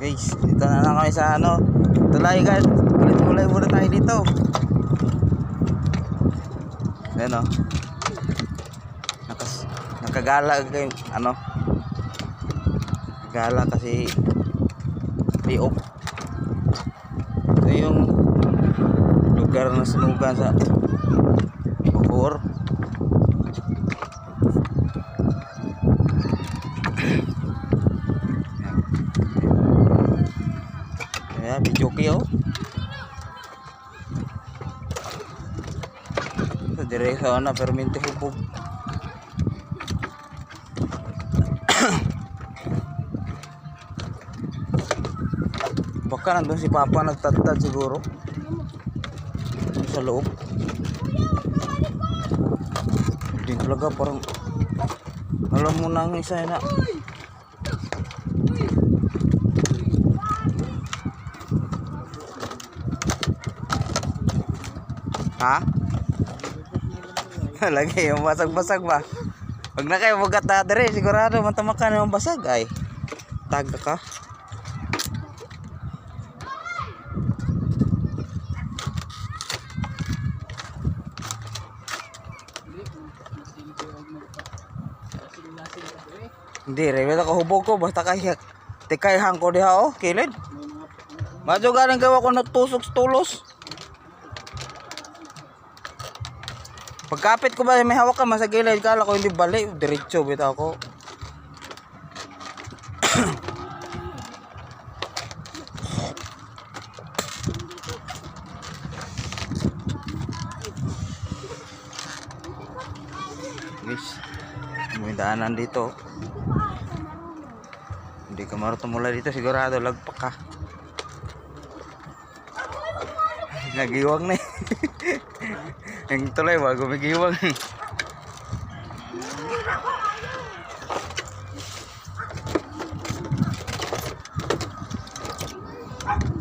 Guys, dito na lang kami sa ano, tulay guys. Kulay muna tayo dito. Ayan o. Nakagala kayo, ano. Gala kasi day off. Ito yung lugar na sunugan sa Bacoor. Kaya video kayo. Ito diretso na permente hubog. Baka nandun si Papa nagtatad siguro sa loob. Hindi talaga parang alam mo nang isa na. Ha? Lagi yung basag-basag ba? Pag na kayo magat na dire, sigurado matamakan yung basag ay. Taga ka. Hindi, rewel ako hubog ko basta kaya tikayhan ko diha oh, kilid. Madyo ganang gawa ko nagtusok sa tulos. Pagkapit ko ba may hawak ka sa gilid, kala ko hindi bali, diretso bitaw ako. Guys, may daanan dito. Hindi ka marunong mula dito, sigurado lagpak ka. Nagiwang na eh. Yung tuloy ba, gumigiwang.